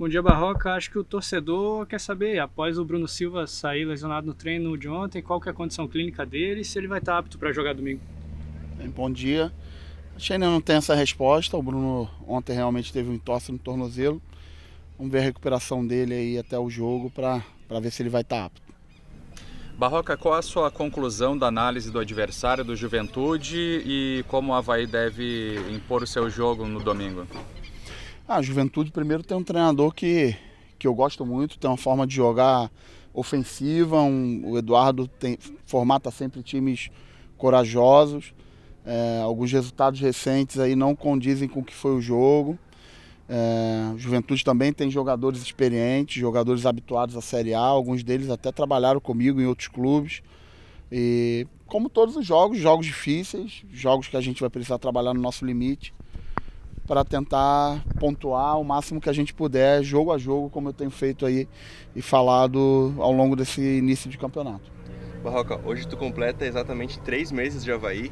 Bom dia, Barroca. Acho que o torcedor quer saber, após o Bruno Silva sair lesionado no treino de ontem, qual que é a condição clínica dele e se ele vai estar apto para jogar domingo. Bom dia. Acho que ainda não tem essa resposta. O Bruno ontem realmente teve um entorse no tornozelo. Vamos ver a recuperação dele aí até o jogo para ver se ele vai estar apto. Barroca, qual a sua conclusão da análise do adversário do Juventude e como o Avaí deve impor o seu jogo no domingo? A Juventude primeiro tem um treinador que eu gosto muito, tem uma forma de jogar ofensiva, o Eduardo formata sempre times corajosos. Alguns resultados recentes aí não condizem com o que foi o jogo. Juventude também tem jogadores experientes, jogadores habituados à Série A, alguns deles até trabalharam comigo em outros clubes. E como todos os jogos, jogos difíceis, jogos que a gente vai precisar trabalhar no nosso limite para tentar pontuar o máximo que a gente puder, jogo a jogo, como eu tenho feito aí e falado ao longo desse início de campeonato. Barroca, hoje tu completa exatamente 3 meses de Avaí,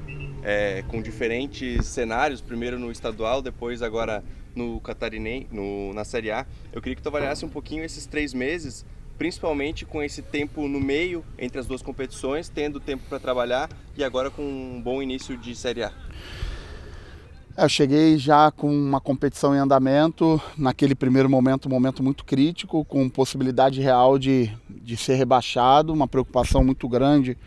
com diferentes cenários, primeiro no estadual, depois agora no catarinense, na Série A. Eu queria que tu avaliasse um pouquinho esses 3 meses, principalmente com esse tempo no meio, entre as duas competições, tendo tempo para trabalhar e agora com um bom início de Série A. Eu cheguei já com uma competição em andamento, naquele primeiro momento, um momento muito crítico, com possibilidade real de ser rebaixado, uma preocupação muito grande.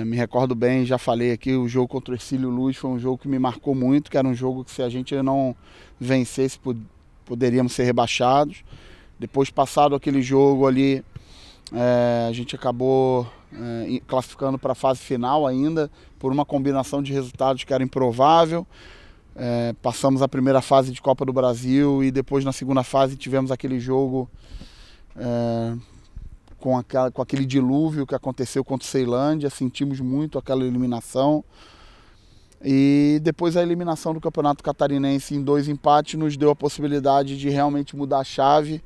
Me recordo bem, já falei aqui, o jogo contra o Ercílio Luz foi um jogo que me marcou muito, que era um jogo que se a gente não vencesse poderíamos ser rebaixados. Depois, passado aquele jogo ali, a gente acabou classificando para a fase final ainda, por uma combinação de resultados que era improvável. Passamos a primeira fase de Copa do Brasil e depois na segunda fase tivemos aquele jogo com aquele dilúvio que aconteceu contra o Ceilândia, sentimos muito aquela eliminação. E depois a eliminação do Campeonato Catarinense em 2 empates nos deu a possibilidade de realmente mudar a chave.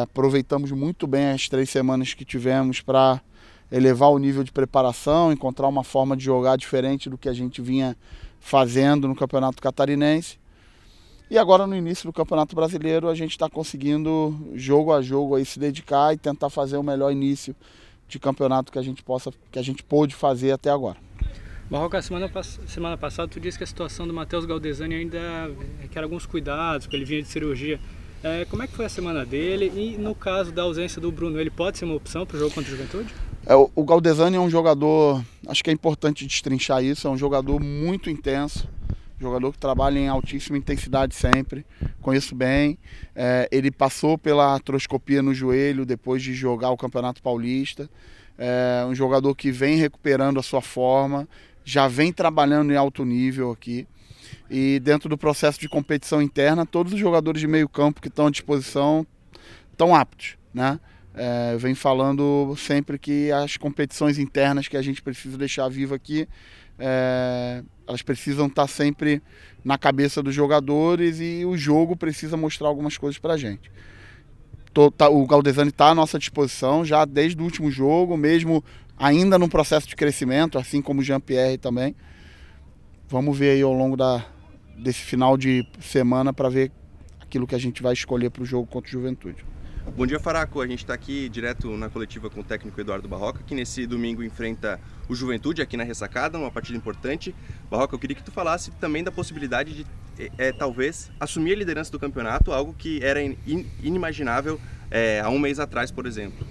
Aproveitamos muito bem as 3 semanas que tivemos para elevar o nível de preparação, encontrar uma forma de jogar diferente do que a gente vinha fazendo no Campeonato Catarinense. E agora no início do Campeonato Brasileiro a gente está conseguindo jogo a jogo aí se dedicar e tentar fazer o melhor início de campeonato que a gente pôde fazer até agora. Barroca, semana passada tu disse que a situação do Matheus Galdesani ainda requer alguns cuidados, porque ele vinha de cirurgia. Como é que foi a semana dele? E no caso da ausência do Bruno, ele pode ser uma opção para o jogo contra o Juventude? O Galdesani é um jogador, acho que é importante destrinchar isso, é um jogador muito intenso, jogador que trabalha em altíssima intensidade sempre, conheço bem. Ele passou pela artroscopia no joelho depois de jogar o Campeonato Paulista. Um jogador que vem recuperando a sua forma, já vem trabalhando em alto nível aqui. E dentro do processo de competição interna, todos os jogadores de meio campo que estão à disposição estão aptos, né? Eu venho falando sempre que as competições internas que a gente precisa deixar viva aqui, elas precisam estar sempre na cabeça dos jogadores e o jogo precisa mostrar algumas coisas para a gente. O Galdesani está à nossa disposição já desde o último jogo, mesmo ainda num processo de crescimento, assim como o Jean-Pierre também. Vamos ver aí ao longo desse final de semana para ver aquilo que a gente vai escolher para o jogo contra o Juventude. Bom dia, Faraco. A gente está aqui direto na coletiva com o técnico Eduardo Barroca, que nesse domingo enfrenta o Juventude aqui na Ressacada, uma partida importante. Barroca, eu queria que tu falasse também da possibilidade de, talvez, assumir a liderança do campeonato, algo que era inimaginável há um mês atrás, por exemplo.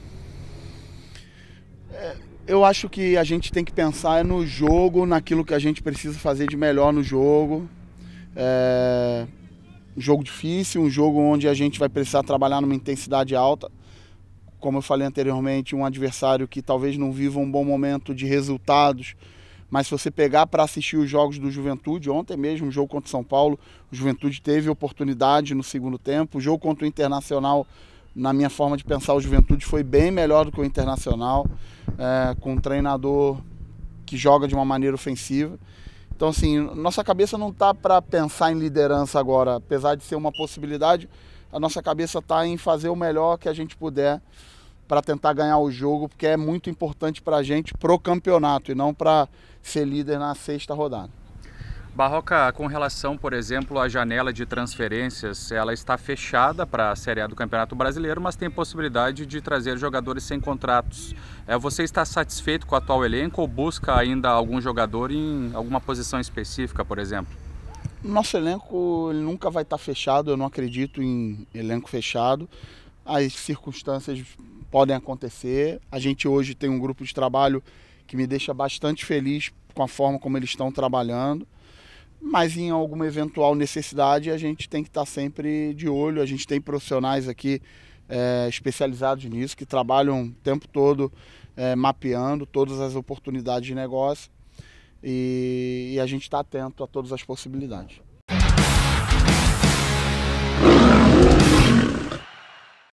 Eu acho que a gente tem que pensar no jogo, naquilo que a gente precisa fazer de melhor no jogo. Um jogo difícil, um jogo onde a gente vai precisar trabalhar numa intensidade alta. Como eu falei anteriormente, um adversário que talvez não viva um bom momento de resultados, mas se você pegar para assistir os jogos do Juventude, ontem mesmo, o jogo contra o São Paulo, o Juventude teve oportunidade no segundo tempo. O jogo contra o Internacional, na minha forma de pensar, o Juventude foi bem melhor do que o Internacional, com um treinador que joga de uma maneira ofensiva. Então, assim, nossa cabeça não está para pensar em liderança agora, apesar de ser uma possibilidade, a nossa cabeça está em fazer o melhor que a gente puder para tentar ganhar o jogo, porque é muito importante para a gente, pro campeonato, e não para ser líder na 6ª rodada. Barroca, com relação, por exemplo, à janela de transferências, ela está fechada para a Série A do Campeonato Brasileiro, mas tem possibilidade de trazer jogadores sem contratos. Você está satisfeito com o atual elenco ou busca ainda algum jogador em alguma posição específica, por exemplo? Nosso elenco ele nunca vai estar fechado, eu não acredito em elenco fechado. As circunstâncias podem acontecer. A gente hoje tem um grupo de trabalho que me deixa bastante feliz com a forma como eles estão trabalhando. Mas em alguma eventual necessidade a gente tem que estar sempre de olho. A gente tem profissionais aqui especializados nisso, que trabalham o tempo todo mapeando todas as oportunidades de negócio e a gente está atento a todas as possibilidades.